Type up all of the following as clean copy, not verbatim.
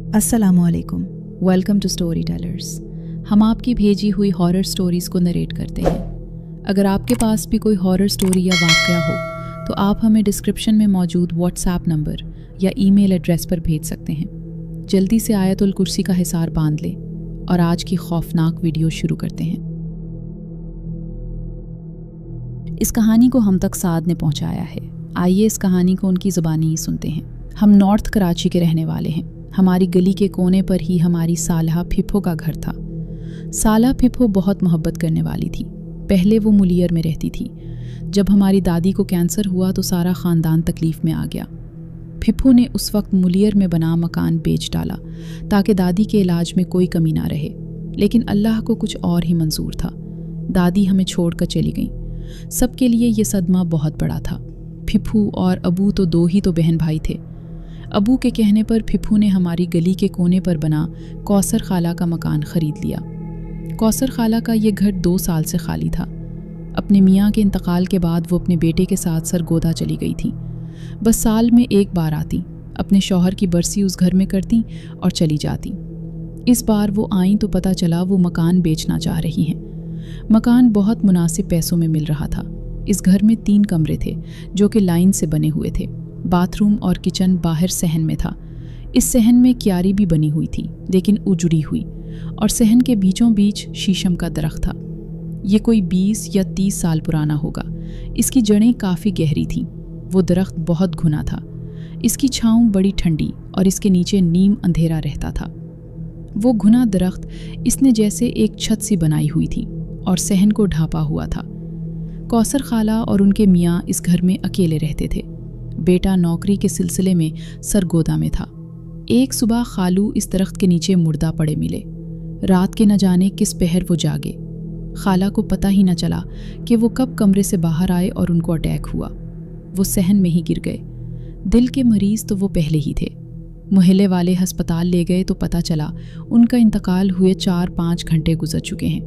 अस्सलामु अलैकुम, welcome to story tellers. हम आपकी भेजी हुई हॉरर स्टोरीज़ को नरेट करते हैं। अगर आपके पास भी कोई हॉरर स्टोरी या वाक़या हो तो आप हमें डिस्क्रिप्शन में मौजूद व्हाट्सएप नंबर या ईमेल एड्रेस पर भेज सकते हैं। जल्दी से आयतुल कुर्सी का हिसार बांध लें और आज की खौफनाक वीडियो शुरू करते हैं। इस कहानी को हम तक साद ने पहुंचाया है। आइए इस कहानी को उनकी ज़ुबानी ही सुनते हैं। हम नॉर्थ कराची के रहने वाले हैं। हमारी गली के कोने पर ही हमारी सालहा फिप्पो का घर था। साला फिप्पो बहुत मोहब्बत करने वाली थी। पहले वो मुलियर में रहती थी। जब हमारी दादी को कैंसर हुआ तो सारा ख़ानदान तकलीफ़ में आ गया। फिप्पो ने उस वक्त मुलियर में बना मकान बेच डाला ताकि दादी के इलाज में कोई कमी ना रहे, लेकिन अल्लाह को कुछ और ही मंजूर था। दादी हमें छोड़कर चली गई। सबके लिए ये सदमा बहुत बड़ा था। फिप्पो और अबू तो दो ही तो बहन भाई थे। अबू के कहने पर फिप्पू ने हमारी गली के कोने पर बना कौसर खाला का मकान ख़रीद लिया। कौसर खाला का ये घर 2 साल से खाली था। अपने मियाँ के इंतकाल के बाद वो अपने बेटे के साथ सरगोदा चली गई थी। बस साल में एक बार आती, अपने शौहर की बरसी उस घर में करती और चली जाती। इस बार वो आईं तो पता चला वो मकान बेचना चाह रही हैं। मकान बहुत मुनासिब पैसों में मिल रहा था। इस घर में 3 कमरे थे जो कि लाइन से बने हुए थे। बाथरूम और किचन बाहर सहन में था। इस सहन में क्यारी भी बनी हुई थी लेकिन उजड़ी हुई, और सहन के बीचों बीच शीशम का दरख्त था। ये कोई 20 या 30 साल पुराना होगा। इसकी जड़ें काफ़ी गहरी थीं। वो दरख्त बहुत घुना था। इसकी छाँव बड़ी ठंडी और इसके नीचे नीम अंधेरा रहता था। वो घुना दरख्त इसने जैसे एक छत सी बनाई हुई थी और सहन को ढांपा हुआ था। कौसर खाला और उनके मियाँ इस घर में अकेले रहते थे। बेटा नौकरी के सिलसिले में सरगोदा में था। एक सुबह खालू इस दरख्त के नीचे मुर्दा पड़े मिले। रात के न जाने किस पहर वो जागे। खाला को पता ही न चला कि वो कब कमरे से बाहर आए और उनको अटैक हुआ। वो सहन में ही गिर गए। दिल के मरीज़ तो वो पहले ही थे। मोहल्ले वाले अस्पताल ले गए तो पता चला उनका इंतकाल हुए 4-5 घंटे गुजर चुके हैं।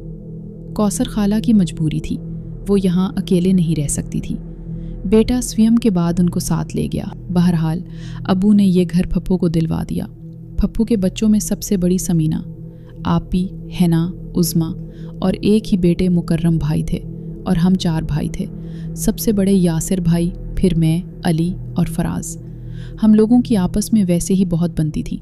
कौसर खाला की मजबूरी थी, वो यहाँ अकेले नहीं रह सकती थी। बेटा स्वयं के बाद उनको साथ ले गया। बहरहाल अबू ने ये घर फप्पू को दिलवा दिया। फप्पू के बच्चों में सबसे बड़ी समीना, आपी, हैना, उज़मा और एक ही बेटे मुकर्रम भाई थे, और हम 4 भाई थे। सबसे बड़े यासिर भाई, फिर मैं, अली और फराज। हम लोगों की आपस में वैसे ही बहुत बनती थी।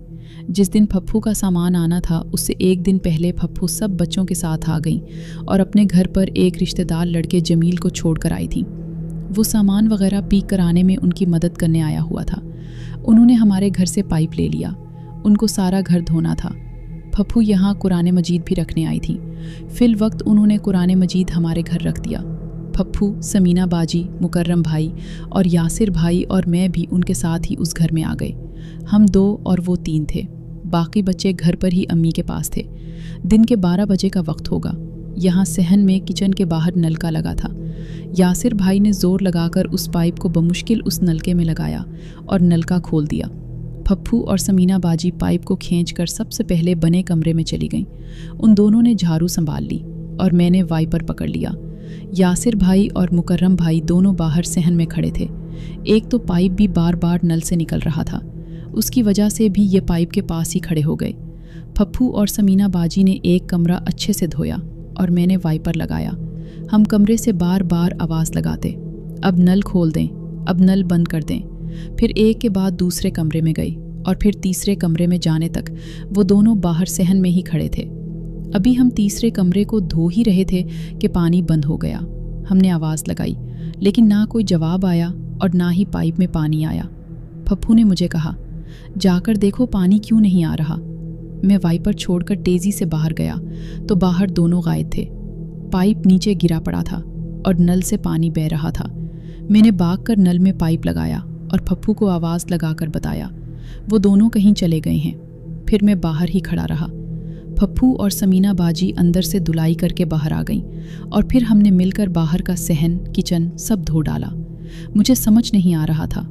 जिस दिन फप्पू का सामान आना था उससे एक दिन पहले फप्पू सब बच्चों के साथ आ गई और अपने घर पर एक रिश्तेदार लड़के जमील को छोड़ कर आई थी। वो सामान वगैरह पीक कराने में उनकी मदद करने आया हुआ था। उन्होंने हमारे घर से पाइप ले लिया। उनको सारा घर धोना था। फप्पू यहाँ कुरान मजीद भी रखने आई थी। फिल वक्त उन्होंने कुरान मजीद हमारे घर रख दिया। फप्पू, समीना बाजी, मुकर्रम भाई और यासिर भाई और मैं भी उनके साथ ही उस घर में आ गए। हम 2 और वो 3 थे। बाकी बच्चे घर पर ही अम्मी के पास थे। दिन के 12 बजे का वक्त होगा। यहाँ सहन में किचन के बाहर नलका लगा था। यासिर भाई ने ज़ोर लगाकर उस पाइप को बमुश्किल उस नलके में लगाया और नलका खोल दिया। फप्पू और समीना बाजी पाइप को खींचकर सबसे पहले बने कमरे में चली गईं। उन दोनों ने झाड़ू संभाल ली और मैंने वाइपर पकड़ लिया। यासिर भाई और मुकर्रम भाई दोनों बाहर सहन में खड़े थे। एक तो पाइप भी बार बार नल से निकल रहा था, उसकी वजह से भी ये पाइप के पास ही खड़े हो गए। फप्पू और समीना बाजी ने एक कमरा अच्छे से धोया और मैंने वाइपर लगाया। हम कमरे से बार बार आवाज़ लगाते, अब नल खोल दें, अब नल बंद कर दें। फिर एक के बाद दूसरे कमरे में गई और फिर तीसरे कमरे में जाने तक वो दोनों बाहर सहन में ही खड़े थे। अभी हम तीसरे कमरे को धो ही रहे थे कि पानी बंद हो गया। हमने आवाज़ लगाई लेकिन ना कोई जवाब आया और ना ही पाइप में पानी आया। फप्पू ने मुझे कहा, जाकर देखो पानी क्यों नहीं आ रहा। मैं वाइपर छोड़कर तेज़ी से बाहर गया तो बाहर दोनों गायब थे। पाइप नीचे गिरा पड़ा था और नल से पानी बह रहा था। मैंने भाग कर नल में पाइप लगाया और फप्पू को आवाज़ लगाकर बताया। वो दोनों कहीं चले गए हैं। फिर मैं बाहर ही खड़ा रहा। फप्पू और समीना बाजी अंदर से धुलाई करके बाहर आ गईं और फिर हमने मिलकर बाहर का सहन, किचन सब धो डाला। मुझे समझ नहीं आ रहा था।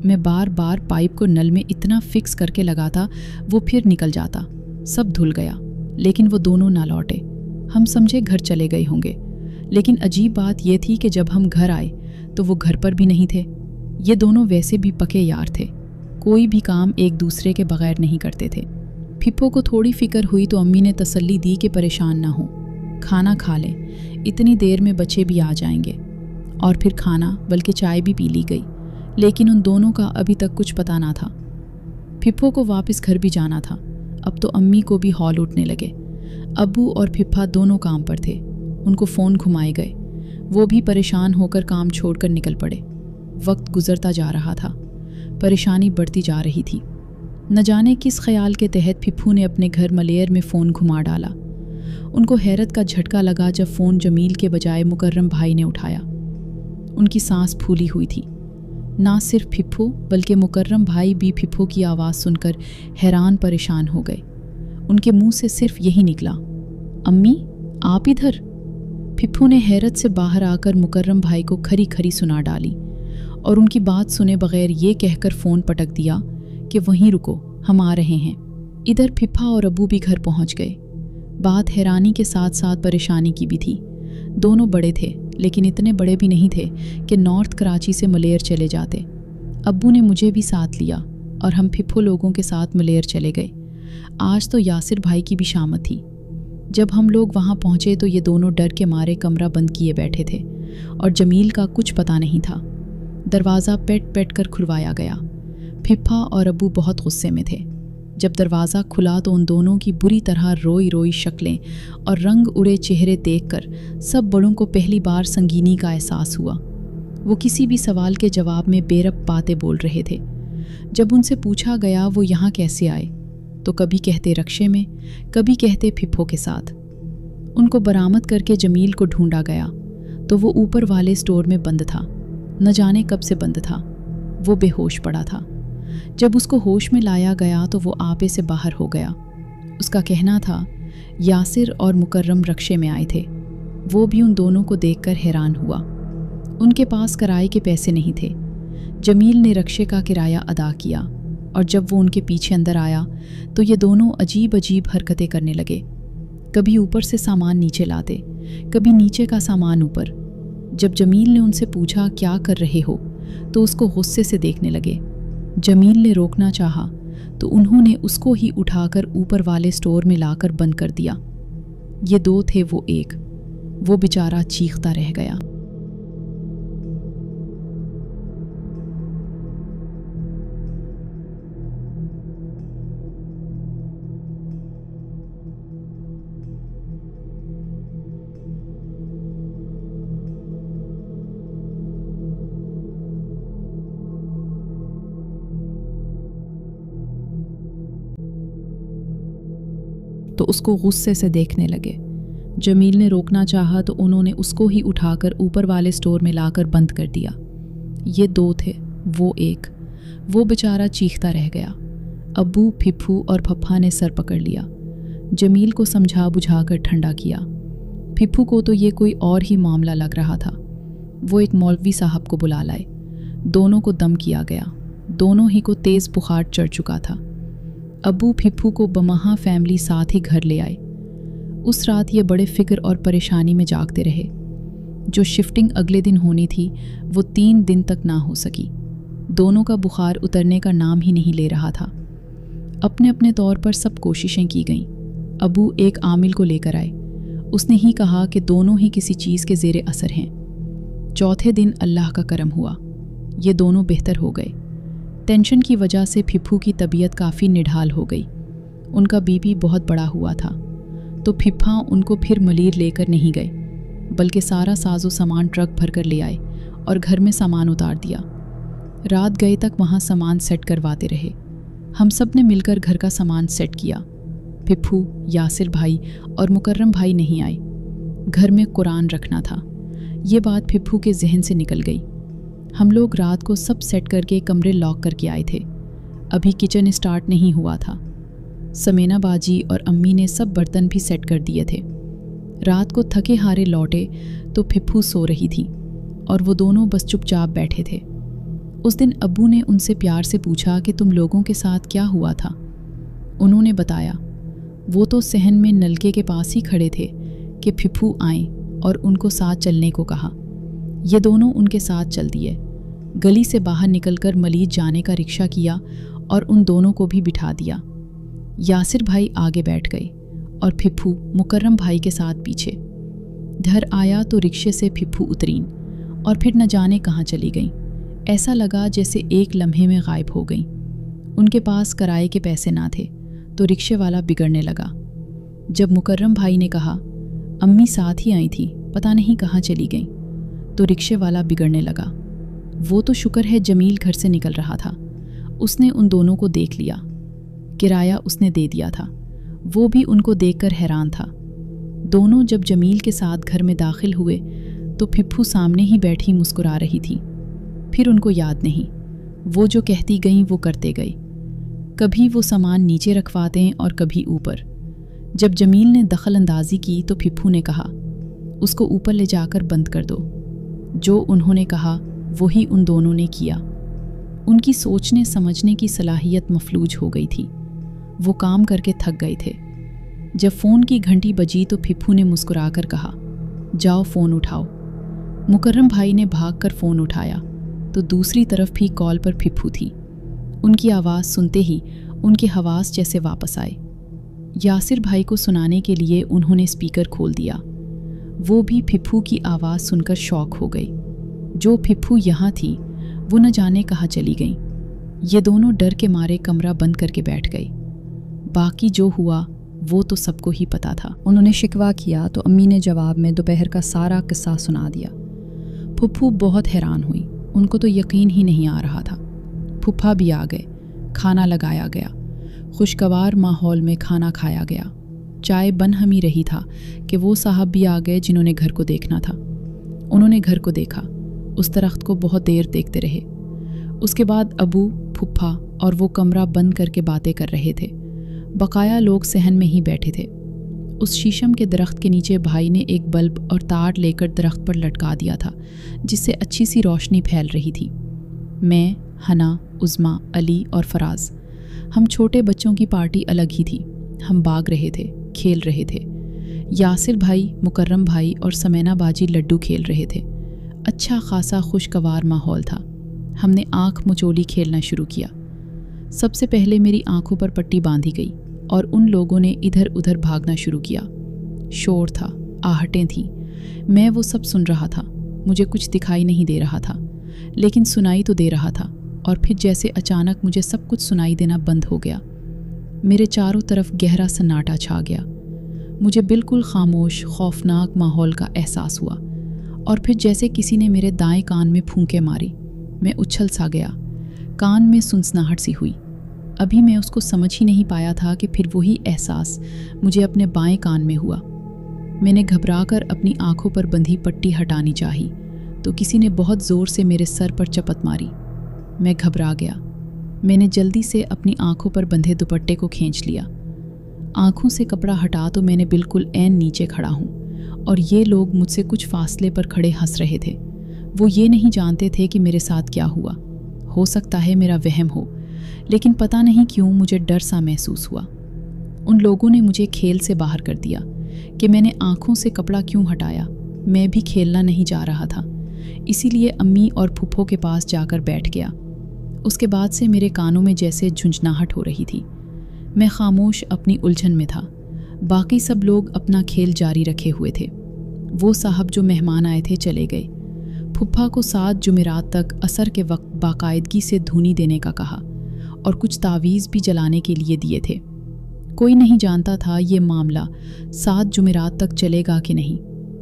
मैं बार बार पाइप को नल में इतना फिक्स करके लगाता वो फिर निकल जाता। सब धुल गया लेकिन वो दोनों ना लौटे। हम समझे घर चले गए होंगे, लेकिन अजीब बात यह थी कि जब हम घर आए तो वो घर पर भी नहीं थे। ये दोनों वैसे भी पक्के यार थे। कोई भी काम एक दूसरे के बगैर नहीं करते थे। फिप्पो को थोड़ी फिक्र हुई तो अम्मी ने तसल्ली दी कि परेशान ना हो, खाना खा लें, इतनी देर में बच्चे भी आ जाएंगे। और फिर खाना बल्कि चाय भी पी ली गई, लेकिन उन दोनों का अभी तक कुछ पता ना था। फिप्पो को वापस घर भी जाना था। अब तो अम्मी को भी हौल उठने लगे। अब्बू और फिप्पा दोनों काम पर थे। उनको फ़ोन घुमाए गए। वो भी परेशान होकर काम छोड़कर निकल पड़े। वक्त गुजरता जा रहा था, परेशानी बढ़ती जा रही थी। न जाने किस ख्याल के तहत फिप्पू ने अपने घर मलेर में फ़ोन घुमा डाला। उनको हैरत का झटका लगा जब फ़ोन जमील के बजाय मुकर्रम भाई ने उठाया। उनकी सांस फूली हुई थी। ना सिर्फ फिप्पू बल्कि मुकर्रम भाई भी फिप्पू की आवाज़ सुनकर हैरान परेशान हो गए। उनके मुंह से सिर्फ यही निकला, अम्मी आप इधर। फिप्पू ने हैरत से बाहर आकर मुकर्रम भाई को खरी खरी सुना डाली और उनकी बात सुने बगैर ये कहकर फ़ोन पटक दिया कि वहीं रुको, हम आ रहे हैं। इधर फिप्पा और अब्बू भी घर पहुंच गए। बात हैरानी के साथ साथ परेशानी की भी थी। दोनों बड़े थे, लेकिन इतने बड़े भी नहीं थे कि नॉर्थ कराची से मलेर चले जाते। अब्बू ने मुझे भी साथ लिया और हम फिप्पो लोगों के साथ मलेर चले गए। आज तो यासिर भाई की भी शामत थी। जब हम लोग वहाँ पहुँचे तो ये दोनों डर के मारे कमरा बंद किए बैठे थे और जमील का कुछ पता नहीं था। दरवाज़ा पेट पेट कर खुलवाया गया। फिप्पा और अब्बू बहुत गुस्से में थे। जब दरवाज़ा खुला तो उन दोनों की बुरी तरह रोई रोई शक्लें और रंग उड़े चेहरे देखकर सब बड़ों को पहली बार संगीनी का एहसास हुआ। वो किसी भी सवाल के जवाब में बेरब बातें बोल रहे थे। जब उनसे पूछा गया वो यहाँ कैसे आए, तो कभी कहते रक्शे में, कभी कहते फिप्पो के साथ। उनको बरामद करके जमील को ढूंढा गया तो वो ऊपर वाले स्टोर में बंद था। न जाने कब से बंद था। वो बेहोश पड़ा था। जब उसको होश में लाया गया तो वो आपे से बाहर हो गया। उसका कहना था यासिर और मुकर्रम रक्शे में आए थे। वो भी उन दोनों को देखकर हैरान हुआ। उनके पास किराए के पैसे नहीं थे। जमील ने रक्शे का किराया अदा किया और जब वो उनके पीछे अंदर आया तो ये दोनों अजीब अजीब हरकतें करने लगे। कभी ऊपर से सामान नीचे लाते, कभी नीचे का सामान ऊपर। जब जमील ने उनसे पूछा क्या कर रहे हो तो उसको गुस्से से देखने लगे। जमील ने रोकना चाहा तो उन्होंने उसको ही उठाकर ऊपर वाले स्टोर में लाकर बंद कर दिया। ये दो थे वो एक। वो बेचारा चीखता रह गया। तो उसको गुस्से से देखने लगे। जमील ने रोकना चाहा तो उन्होंने उसको ही उठाकर ऊपर वाले स्टोर में लाकर बंद कर दिया। ये दो थे वो एक। वो बेचारा चीखता रह गया। अब्बू, फिप्पू और फप्पा ने सर पकड़ लिया। जमील को समझा बुझाकर ठंडा किया। फिप्पू को तो ये कोई और ही मामला लग रहा था। वो एक मौलवी साहब को बुला लाए। दोनों को दम किया गया। दोनों ही को तेज़ बुखार चढ़ चुका था। अब्बू फिप्पू को बमहा फैमिली साथ ही घर ले आए। उस रात ये बड़े फिक्र और परेशानी में जागते रहे। जो शिफ्टिंग अगले दिन होनी थी वो 3 दिन तक ना हो सकी। दोनों का बुखार उतरने का नाम ही नहीं ले रहा था। अपने अपने तौर पर सब कोशिशें की गईं। अब्बू एक आमिल को लेकर आए। उसने ही कहा कि दोनों ही किसी चीज़ के ज़ेरे असर हैं। चौथे दिन अल्लाह का करम हुआ। ये दोनों बेहतर हो गए। टेंशन की वजह से फिप्पू की तबीयत काफ़ी निढाल हो गई। उनका बीपी बहुत बड़ा हुआ था तो फिप्पा उनको फिर मलीर लेकर नहीं गए, बल्कि सारा साजो सामान ट्रक भर कर ले आए और घर में सामान उतार दिया। रात गए तक वहाँ सामान सेट करवाते रहे। हम सब ने मिलकर घर का सामान सेट किया। फिप्पू, यासिर भाई और मुकर्रम भाई नहीं आए। घर में कुरान रखना था। ये बात फिप्पू के जहन से निकल गई। हम लोग रात को सब सेट करके कमरे लॉक करके आए थे। अभी किचन स्टार्ट नहीं हुआ था। समेना बाजी और अम्मी ने सब बर्तन भी सेट कर दिए थे। रात को थके हारे लौटे तो फिप्पू सो रही थी और वो दोनों बस चुपचाप बैठे थे। उस दिन अब्बू ने उनसे प्यार से पूछा कि तुम लोगों के साथ क्या हुआ था। उन्होंने बताया वो तो सहन में नलके के पास ही खड़े थे कि फिप्पू आए और उनको साथ चलने को कहा। ये दोनों उनके साथ चल दिए। गली से बाहर निकलकर मलीज जाने का रिक्शा किया और उन दोनों को भी बिठा दिया। यासिर भाई आगे बैठ गए और फिप्पू मुकर्रम भाई के साथ पीछे। घर आया तो रिक्शे से फिप्पू उतरीं और फिर न जाने कहाँ चली गईं। ऐसा लगा जैसे एक लम्हे में गायब हो गईं। उनके पास किराए के पैसे ना थे तो रिक्शे वाला बिगड़ने लगा। जब मुकर्रम भाई ने कहा अम्मी साथ ही आई थी, पता नहीं कहाँ चली गईं, तो रिक्शे वाला बिगड़ने लगा। वो तो शुक्र है जमील घर से निकल रहा था, उसने उन दोनों को देख लिया। किराया उसने दे दिया था। वो भी उनको देखकर हैरान था। दोनों जब जमील के साथ घर में दाखिल हुए तो फिप्पू सामने ही बैठी मुस्कुरा रही थी। फिर उनको याद नहीं, वो जो कहती गईं वो करते गए। कभी वो सामान नीचे रखवा दें और कभी ऊपर। जब जमील ने दखल अंदाजी की तो फिप्पू ने कहा उसको ऊपर ले जाकर बंद कर दो। जो उन्होंने कहा वही उन दोनों ने किया। उनकी सोचने समझने की सलाहियत मफलूज हो गई थी। वो काम करके थक गए थे। जब फ़ोन की घंटी बजी तो फिप्पू ने मुस्कुराकर कहा जाओ फ़ोन उठाओ। मुकर्रम भाई ने भागकर फ़ोन उठाया तो दूसरी तरफ भी कॉल पर फिप्पू थी। उनकी आवाज़ सुनते ही उनके हवास जैसे वापस आए। यासिर भाई को सुनाने के लिए उन्होंने स्पीकर खोल दिया। वो भी फिप्पू की आवाज़ सुनकर शॉक हो गई। जो फिप्पू यहाँ थी वो न जाने कहाँ चली गईं। ये दोनों डर के मारे कमरा बंद करके बैठ गए। बाकी जो हुआ वो तो सबको ही पता था। उन्होंने शिकवा किया तो अम्मी ने जवाब में दोपहर का सारा किस्सा सुना दिया। फुप्पू बहुत हैरान हुई। उनको तो यकीन ही नहीं आ रहा था। फुप्पा भी आ गए। खाना लगाया गया। खुशगवार माहौल में खाना खाया गया। चाय बन हम ही रही था कि वो साहब भी आ गए जिन्होंने घर को देखना था। उन्होंने घर को देखा। उस दरख्त को बहुत देर देखते रहे। उसके बाद अबू, फुप्पा और वो कमरा बंद करके बातें कर रहे थे। बकाया लोग सहन में ही बैठे थे। उस शीशम के दरख्त के नीचे भाई ने एक बल्ब और तार लेकर दरख्त पर लटका दिया था जिससे अच्छी सी रोशनी फैल रही थी। मैं, हना, उज़्मा, अली और फराज, हम छोटे बच्चों की पार्टी अलग ही थी। हम भाग रहे थे, खेल रहे थे। यासिर भाई, मुकर्रम भाई और समेना बाजी लड्डू खेल रहे थे। अच्छा खासा खुशगवार माहौल था। हमने आँख मचोली खेलना शुरू किया। सबसे पहले मेरी आंखों पर पट्टी बांधी गई और उन लोगों ने इधर उधर भागना शुरू किया। शोर था, आहटें थीं। मैं वो सब सुन रहा था। मुझे कुछ दिखाई नहीं दे रहा था, लेकिन सुनाई तो दे रहा था। और फिर जैसे अचानक मुझे सब कुछ सुनाई देना बंद हो गया। मेरे चारों तरफ गहरा सन्नाटा छा गया। मुझे बिल्कुल खामोश, खौफनाक माहौल का एहसास हुआ। और फिर जैसे किसी ने मेरे दाएं कान में फूंके मारी। मैं उछल सा गया। कान में सुनसनाहट सी हुई। अभी मैं उसको समझ ही नहीं पाया था कि फिर वही एहसास मुझे अपने बाएं कान में हुआ। मैंने घबराकर अपनी आंखों पर बंधी पट्टी हटानी चाही तो किसी ने बहुत ज़ोर से मेरे सर पर चपत मारी। मैं घबरा गया। मैंने जल्दी से अपनी आंखों पर बंधे दुपट्टे को खींच लिया। आंखों से कपड़ा हटा तो मैंने बिल्कुल ऐन नीचे खड़ा हूँ और ये लोग मुझसे कुछ फासले पर खड़े हंस रहे थे। वो ये नहीं जानते थे कि मेरे साथ क्या हुआ। हो सकता है मेरा वहम हो, लेकिन पता नहीं क्यों मुझे डर सा महसूस हुआ। उन लोगों ने मुझे खेल से बाहर कर दिया कि मैंने आंखों से कपड़ा क्यों हटाया। मैं भी खेलना नहीं जा रहा था, इसीलिए अम्मी और फूफो के पास जाकर बैठ गया। उसके बाद से मेरे कानों में जैसे झुंझनाहट हो रही थी। मैं खामोश अपनी उलझन में था। बाकी सब लोग अपना खेल जारी रखे हुए थे। वो साहब जो मेहमान आए थे चले गए। फुप्पा को 7 जुमेरात तक असर के वक्त बाकायदगी से धूनी देने का कहा और कुछ तावीज़ भी जलाने के लिए दिए थे। कोई नहीं जानता था ये मामला 7 जुमेरात तक चलेगा कि नहीं।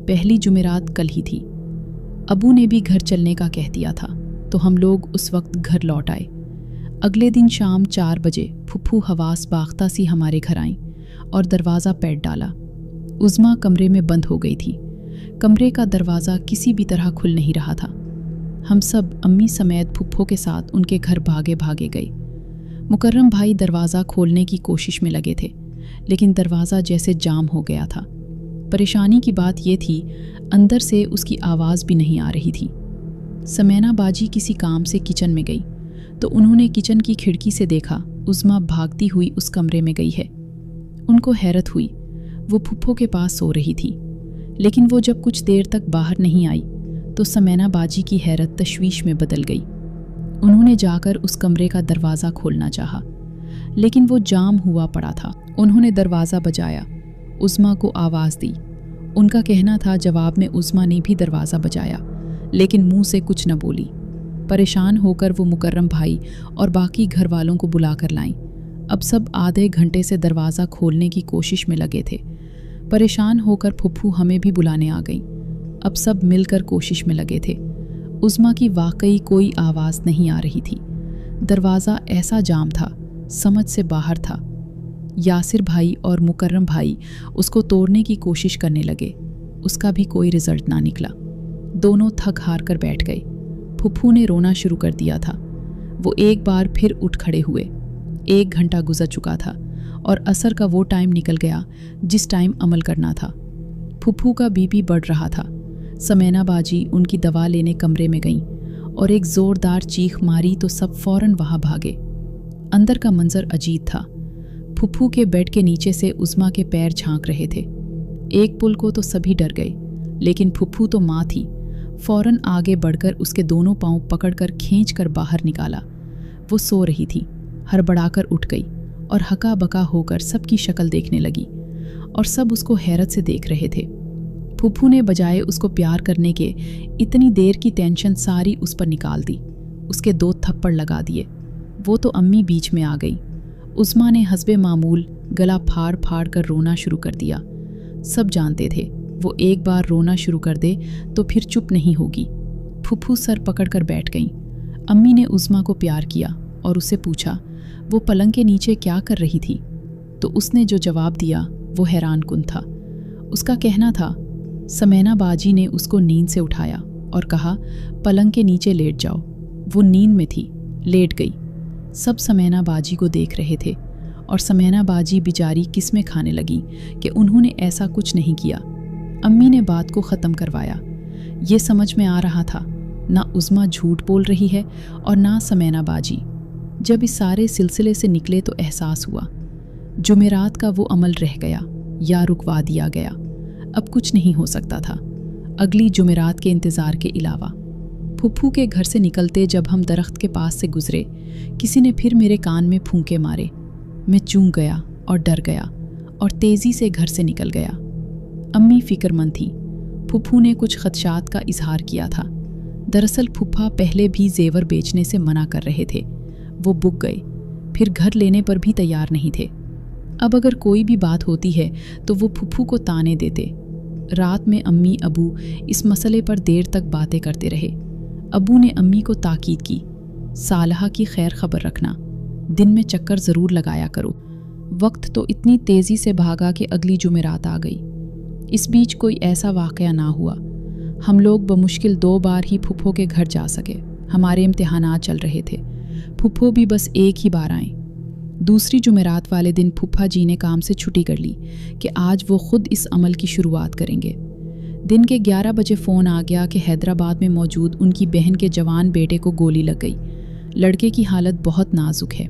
पहली जुमेरात कल ही थी। अबू ने भी घर चलने का कह दिया था तो हम लोग उस वक्त घर लौट आए। अगले दिन शाम 4 बजे फुप्पू हवास बाख्ता सी हमारे घर आईं और दरवाज़ा पैट डाला। उज़्मा कमरे में बंद हो गई थी। कमरे का दरवाज़ा किसी भी तरह खुल नहीं रहा था। हम सब अम्मी समेत फुप्पो के साथ उनके घर भागे भागे गए। मुकर्रम भाई दरवाज़ा खोलने की कोशिश में लगे थे, लेकिन दरवाज़ा जैसे जाम हो गया था। परेशानी की बात यह थी, अंदर से उसकी आवाज़ भी नहीं आ रही थी। समेना बाजी किसी काम से किचन में गई तो उन्होंने किचन की खिड़की से देखा उज़्मा भागती हुई उस कमरे में गई है। उनको हैरत हुई। वो फुप्पो के पास सो रही थी, लेकिन वो जब कुछ देर तक बाहर नहीं आई तो समेना बाजी की हैरत तशवीश में बदल गई। उन्होंने जाकर उस कमरे का दरवाज़ा खोलना चाहा, लेकिन वो जाम हुआ पड़ा था। उन्होंने दरवाज़ा बजाया, उज़्मा को आवाज़ दी। उनका कहना था जवाब में उज़्मा ने भी दरवाज़ा बजाया, लेकिन मुंह से कुछ न बोली। परेशान होकर वो मुकर्रम भाई और बाकी घर वालों को बुला कर लाईं। अब सब आधे घंटे से दरवाज़ा खोलने की कोशिश में लगे थे। परेशान होकर फुप्पू हमें भी बुलाने आ गई। अब सब मिलकर कोशिश में लगे थे। उज़्मा की वाकई कोई आवाज़ नहीं आ रही थी। दरवाज़ा ऐसा जाम था, समझ से बाहर था। यासिर भाई और मुकर्रम भाई उसको तोड़ने की कोशिश करने लगे। उसका भी कोई रिजल्ट ना निकला। दोनों थक हार कर बैठ गए। फुप्पू ने रोना शुरू कर दिया था। वो एक बार फिर उठ खड़े हुए। 1 घंटा गुजर चुका था और असर का वो टाइम निकल गया जिस टाइम अमल करना था। फुप्पू का बीपी बढ़ रहा था। समेना बाजी उनकी दवा लेने कमरे में गईं और एक ज़ोरदार चीख मारी तो सब फौरन वहाँ भागे। अंदर का मंजर अजीब था। फुप्पू के बेड के नीचे से उज़्मा के पैर झांक रहे थे। एक पुल को तो सभी डर गए, लेकिन फुप्पू तो माँ थी। फौरन आगे बढ़कर उसके दोनों पांव पकड़कर खींचकर बाहर निकाला। वो सो रही थी, हड़बड़ाकर उठ गई और हका बका होकर सबकी शक्ल देखने लगी और सब उसको हैरत से देख रहे थे। फुप्पू ने बजाय उसको प्यार करने के इतनी देर की टेंशन सारी उस पर निकाल दी। उसके 2 थप्पड़ लगा दिए। वो तो अम्मी बीच में आ गई। उज़्मा ने हस्बे मामूल गला फाड़ फाड़ कर रोना शुरू कर दिया। सब जानते थे वो एक बार रोना शुरू कर दे तो फिर चुप नहीं होगी। फुप्पू सर पकड़कर बैठ गईं। अम्मी ने उज़्मा को प्यार किया और उससे पूछा वो पलंग के नीचे क्या कर रही थी, तो उसने जो जवाब दिया वो हैरान कुन था। उसका कहना था समेना बाजी ने उसको नींद से उठाया और कहा पलंग के नीचे लेट जाओ। वो नींद में थी, लेट गई। सब समेना बाजी को देख रहे थे और समेना बाजी बेचारी किस्में खाने लगी कि उन्होंने ऐसा कुछ नहीं किया। अम्मी ने बात को ख़त्म करवाया। ये समझ में आ रहा था ना उज़्मा झूठ बोल रही है और ना समेना बाजी। जब इस सारे सिलसिले से निकले तो एहसास हुआ जुमेरात का वो अमल रह गया या रुकवा दिया गया। अब कुछ नहीं हो सकता था अगली जुमेरात के इंतज़ार के अलावा। फुप्पू के घर से निकलते जब हम दरख्त के पास से गुजरे, किसी ने फिर मेरे कान में फूंके मारे। मैं चूक गया और डर गया और तेज़ी से घर से निकल गया। अम्मी फ़िक्रमंद थी। फुप्पू ने कुछ खदशात का इजहार किया था। दरअसल फुप्पा पहले भी जेवर बेचने से मना कर रहे थे। वो बुक गए, फिर घर लेने पर भी तैयार नहीं थे। अब अगर कोई भी बात होती है तो वो फुप्पू को ताने देते। रात में अम्मी अबू इस मसले पर देर तक बातें करते रहे। अबू ने अम्मी को ताकीद की, सालहा की खैर खबर रखना, दिन में चक्कर ज़रूर लगाया करो। वक्त तो इतनी तेज़ी से भागा कि अगली जुमेरात आ गई। इस बीच कोई ऐसा वाक़या ना हुआ। हम लोग बमुश्किल 2 बार ही फुप्पो के घर जा सके। हमारे इम्तिहानात चल रहे थे। फुप्पो भी बस एक ही बार आए। दूसरी जुमेरात वाले दिन फुप्पा जी ने काम से छुट्टी कर ली कि आज वो खुद इस अमल की शुरुआत करेंगे। दिन के 11 बजे फ़ोन आ गया कि हैदराबाद में मौजूद उनकी बहन के जवान बेटे को गोली लग गई। लड़के की हालत बहुत नाजुक है।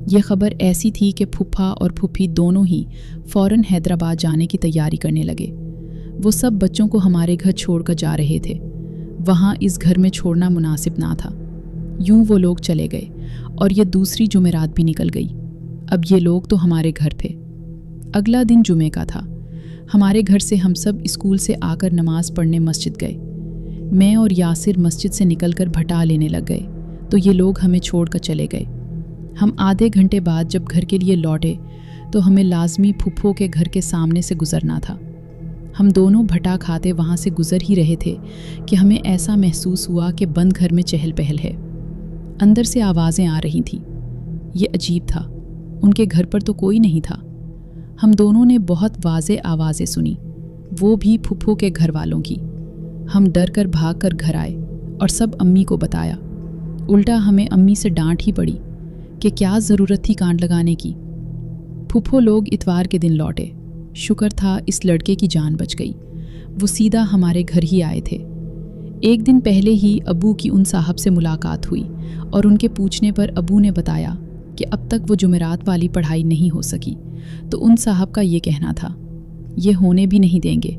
ये खबर ऐसी थी कि फुप्पा और फुप्पी दोनों ही फ़ौरन हैदराबाद जाने की तैयारी करने लगे। वो सब बच्चों को हमारे घर छोड़कर जा रहे थे। वहाँ इस घर में छोड़ना मुनासिब ना था। यूं वो लोग चले गए और ये दूसरी जुमेरात भी निकल गई। अब ये लोग तो हमारे घर थे। अगला दिन जुमे का था। हमारे घर से हम सब स्कूल से आकर नमाज पढ़ने मस्जिद गए। मैं और यासिर मस्जिद से निकलकर भटा लेने लग गए तो ये लोग हमें छोड़कर चले गए। हम आधे घंटे बाद जब घर के लिए लौटे तो हमें लाजमी फुप्पो के घर के सामने से गुजरना था। हम दोनों भटा खाते वहाँ से गुजर ही रहे थे कि हमें ऐसा महसूस हुआ कि बंद घर में चहल पहल है। अंदर से आवाज़ें आ रही थीं। ये अजीब था, उनके घर पर तो कोई नहीं था। हम दोनों ने बहुत वाज़े आवाज़ें सुनी, वो भी फुप्पो के घर वालों की। हम डर कर भाग कर घर आए और सब अम्मी को बताया। उल्टा हमें अम्मी से डांट ही पड़ी कि क्या ज़रूरत थी कांड लगाने की। फुप्पो लोग इतवार के दिन लौटे। शुक्र था इस लड़के की जान बच गई। वो सीधा हमारे घर ही आए थे। एक दिन पहले ही अबू की उन साहब से मुलाकात हुई और उनके पूछने पर अबू ने बताया कि अब तक वो जुमेरात वाली पढ़ाई नहीं हो सकी। तो उन साहब का ये कहना था, ये होने भी नहीं देंगे,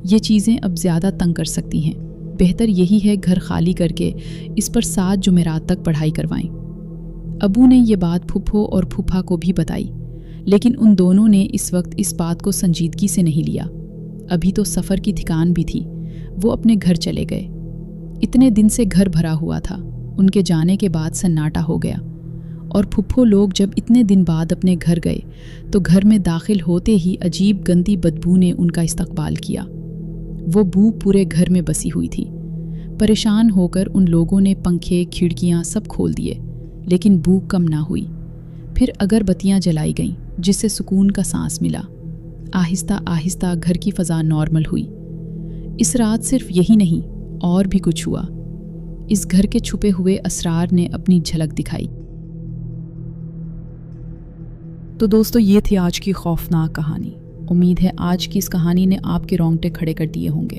ये चीज़ें अब ज़्यादा तंग कर सकती हैं, बेहतर यही है घर खाली करके इस पर 7 जुमेरात तक पढ़ाई करवाएं। ابو نے یہ بات پھپھو اور پھوپھا کو بھی بتائی، لیکن ان دونوں نے اس وقت اس بات کو سنجیدگی سے نہیں لیا۔ ابھی تو سفر کی تھکان بھی تھی، وہ اپنے گھر چلے گئے۔ اتنے دن سے گھر بھرا ہوا تھا، ان کے جانے کے بعد سناٹا ہو گیا، اور پھپھو لوگ جب اتنے دن بعد اپنے گھر گئے تو گھر میں داخل ہوتے ہی عجیب گندی بدبو نے ان کا استقبال کیا۔ وہ بو پورے گھر میں بسی ہوئی تھی۔ پریشان ہو کر ان لوگوں نے پنکھے، کھڑکیاں سب کھول دیے، لیکن بو کم نہ ہوئی۔ پھر اگربتیاں جلائی گئیں، جس سے سکون کا سانس ملا۔ آہستہ آہستہ گھر کی فضا نارمل ہوئی۔ اس رات صرف یہی نہیں، اور بھی کچھ ہوا۔ اس گھر کے چھپے ہوئے اسرار نے اپنی جھلک دکھائی۔ تو دوستو، یہ تھی آج کی خوفناک کہانی۔ امید ہے آج کی اس کہانی نے آپ کے رونگٹے کھڑے کر دیے ہوں گے۔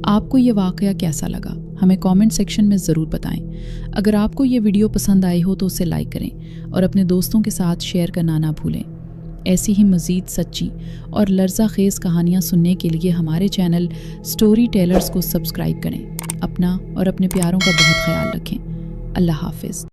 آپ کو یہ واقعہ کیسا لگا؟ ہمیں کامنٹ سیکشن میں ضرور بتائیں۔ اگر آپ کو یہ ویڈیو پسند آئی ہو تو اسے لائک کریں اور اپنے دوستوں کے ساتھ شیئر کرنا نہ بھولیں۔ ایسی ہی مزید سچی اور لرزہ خیز کہانیاں سننے کے لیے ہمارے چینل سٹوری ٹیلرز کو سبسکرائب کریں۔ اپنا اور اپنے پیاروں کا بہت خیال رکھیں۔ اللہ حافظ۔